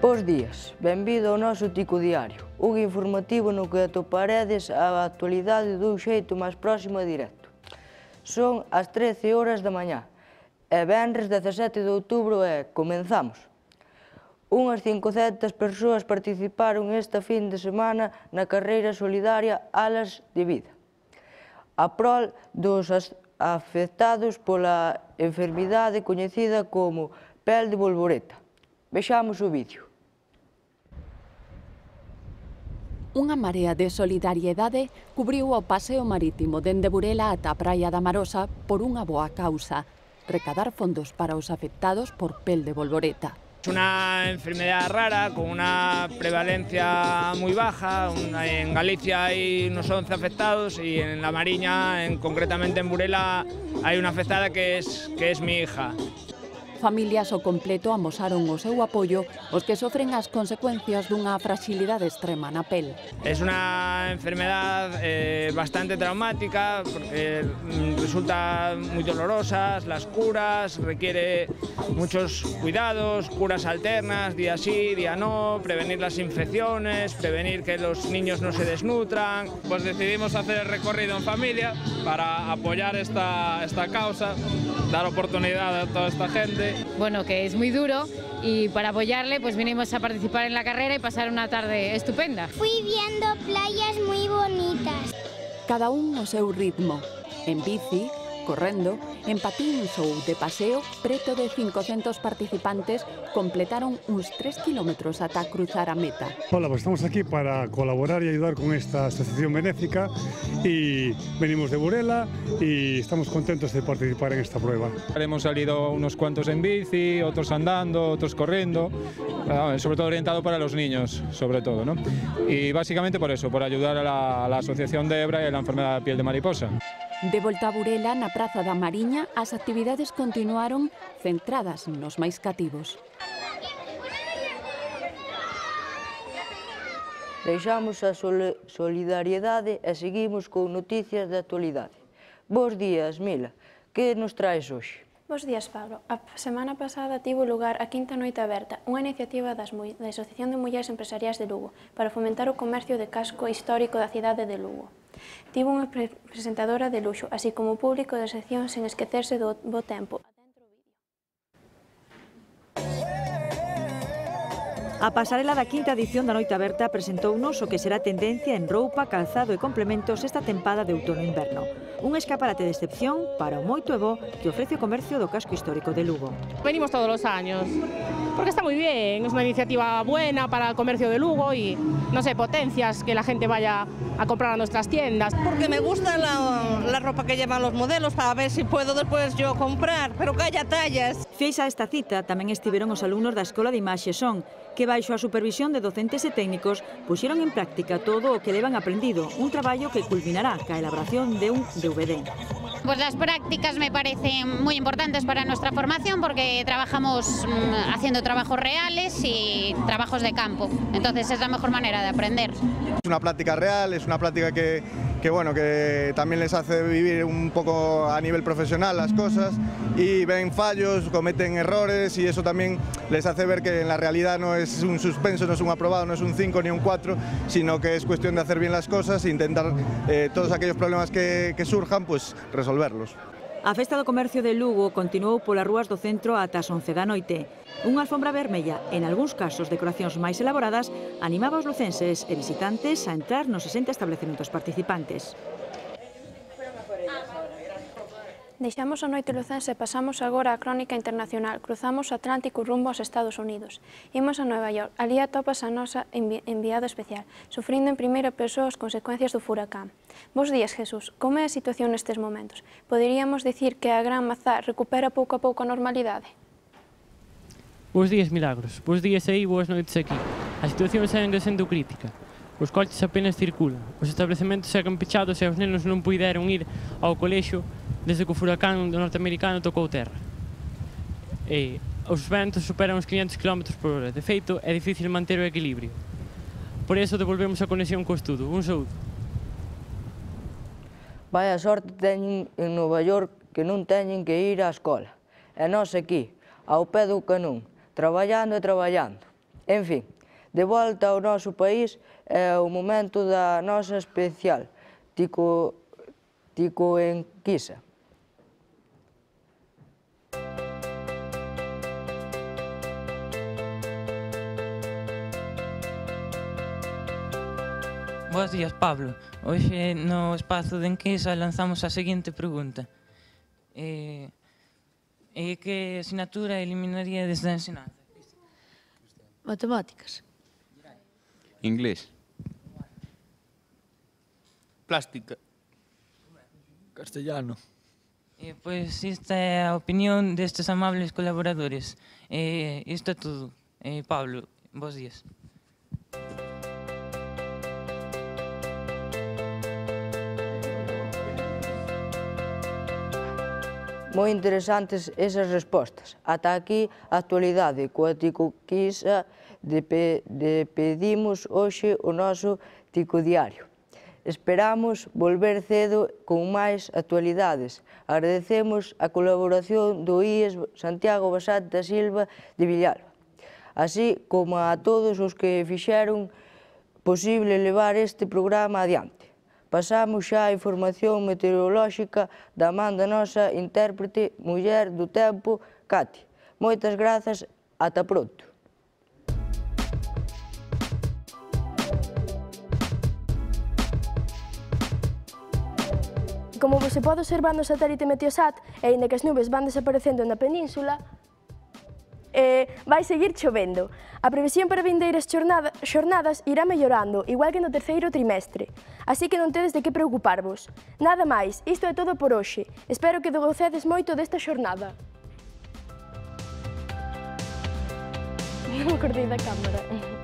Bos días, benvido ao noso Tico Diario, un informativo no que atoparedes a actualidade dun xeito máis próximo e directo. Son as 13 horas da mañá, e venres 17 de outubro e comenzamos. Unhas 500 persoas participaron esta fin de semana na carreira solidaria Alas de Vida, a prol dos afectados pola enfermidade coñecida como pel de bolboreta. Vexamos o vídeo. Unha marea de solidariedade cubriu o paseo marítimo dende Burela ata a Praia da Marosa por unha boa causa, recadar fondos para os afectados por pel de bolboreta. Es una enfermedad rara, con una prevalencia muy baja. En Galicia hay unos 11 afectados y en La Mariña, concretamente en Burela, hay una afectada que es mi hija. Familias ao completo amosaron o seu apoio aos que sofren as consecuencias dunha fragilidade extrema na pel. Es una enfermedad bastante traumática porque resulta muy dolorosa, las curas, requiere muchos cuidados, curas alternas, día sí, día no, prevenir las infecciones, prevenir que los niños no se desnutran. Pues decidimos hacer el recorrido en familia para apoyar esta causa, dar oportunidad a toda esta gente. Bueno, que es muy duro y para apoyarle pues vinimos a participar en la carrera y pasar una tarde estupenda. Fui viendo playas muy bonitas. Cada un ao seu ritmo, en bici, correndo, en patíns ou de paseo, preto de 500 participantes completaron uns 3 kilómetros ata cruzar a meta. Hola, pues estamos aquí para colaborar y ayudar con esta asociación benéfica y venimos de Burela y estamos contentos de participar en esta prueba. Hemos salido unos cuantos en bici, otros andando, otros corriendo, sobre todo orientado para los niños, sobre todo, ¿no? Y básicamente por eso, por ayudar a la asociación de Ebra y a la enfermedad de piel de mariposa. De volta a Burela, na Praza da Mariña, as actividades continuaron centradas nos máis cativos. Deixamos a solidariedade e seguimos con noticias de actualidade. Bos días, Mila. Que nos traes hoxe? Bos días, Pablo. A semana pasada tivo lugar a Quinta Noite Aberta, unha iniciativa da Asociación de Mulleres Empresariais de Lugo para fomentar o comercio de casco histórico da cidade de Lugo. Tivo unha presentadora de luxo, así como o público da sección sen esquecerse do bo tempo. A pasarela da quinta edición da Noite Aberta presentounos o que será tendencia en roupa, calzado e complementos esta tempada de outono-inverno. Un escaparate de excepción para o moito e bo que ofrece o comercio do casco histórico de Lugo. Venimos todos los años, porque está muy bien, es una iniciativa buena para el comercio de Lugo y, no sé, potencias que la gente vaya a comprar a nuestras tiendas. Porque me gusta la ropa que llevan los modelos para ver si puedo después yo comprar, pero que haya tallas. Fiéis a esta cita tamén estiveron os alumnos da Escola de Imaxe Son, que baixo a supervisión de docentes e técnicos puxeron en práctica todo o que levan aprendido, un traballo que culminará ca elaboración de un DVD. Pues las prácticas me parecen muy importantes para nuestra formación porque trabajamos haciendo trabajos reales y trabajos de campo, entonces es la mejor manera de aprender. Es una práctica real, es una práctica que también les hace vivir un poco a nivel profesional las cosas y ven fallos, cometen errores y eso también les hace ver que en la realidad no es un suspenso, no es un aprobado, no es un 5 ni un 4, sino que es cuestión de hacer bien las cosas e intentar todos aquellos problemas que surjan, pues resolverlos. A Festa do Comercio de Lugo continuou polas rúas do centro ata as 11 da noite. Unha alfombra vermella, en algúns casos decoracións máis elaboradas, animaba os lucenses e visitantes a entrar nos 60 establecementos participantes. Deixamos a noite lucense e pasamos agora á crónica internacional. Cruzamos o Atlántico rumbo aos Estados Unidos. Imos a Nova York. Ali atopas a nosa enviado especial, sufrindo en primeira persoa as consecuencias do furacán. Bos días, Jesús. Como é a situación nestes momentos? Poderíamos dicir que a Gran Mazá recupera pouco a pouco a normalidade? Bos días, Milagros. Bos días aí, boas noites aquí. A situación segue sendo crítica. Os coches apenas circulan, os establecementos seguen pechados e os nenos non puideron ir ao colexio desde que o furacán norteamericano tocou terra. E os ventos superan os 500 km por hora. De feito, é difícil manter o equilibrio. Por iso devolvemos a conexión co estudo. Un saúdo. Vaya sorte teñen en Nova York que non teñen que ir á escola. E nós aquí, ao pé do canón, traballando e traballando. En fin, de volta ao noso país é o momento da nosa especial Tico Enquisa. Bos días, Pablo. Hoxe no espazo de Enquisa lanzamos a seguinte pregunta. Que asignatura eliminaríades da ensinanza? Matemáticas. Inglés. Plástica. Castellano. Pois esta é a opinión destes amables colaboradores. Isto é todo. Pablo, bos días. Moi interesantes esas respostas. Ata aquí a actualidade coa Tico Enquisa despedimos hoxe o noso Tico Diario. Esperamos volver cedo con máis actualidades. Agradecemos a colaboración do IES Santiago Basat da Silva de Villalba, así como a todos os que fixeron posible levar este programa adiante. Pasamos xa a información meteorolóxica da man da nosa intérprete muller do tempo, Cati. Moitas grazas, ata pronto. Como se pode observar no satélite Meteosat, e aínda que as nubes van desaparecendo na península, vai seguir chovendo. A previsión para vindeiras xornadas irá mellorando, igual que no terceiro trimestre. Así que non tedes de que preocuparvos. Nada máis, isto é todo por hoxe. Espero que gocedes moito desta xornada. Non me acordei da cámara.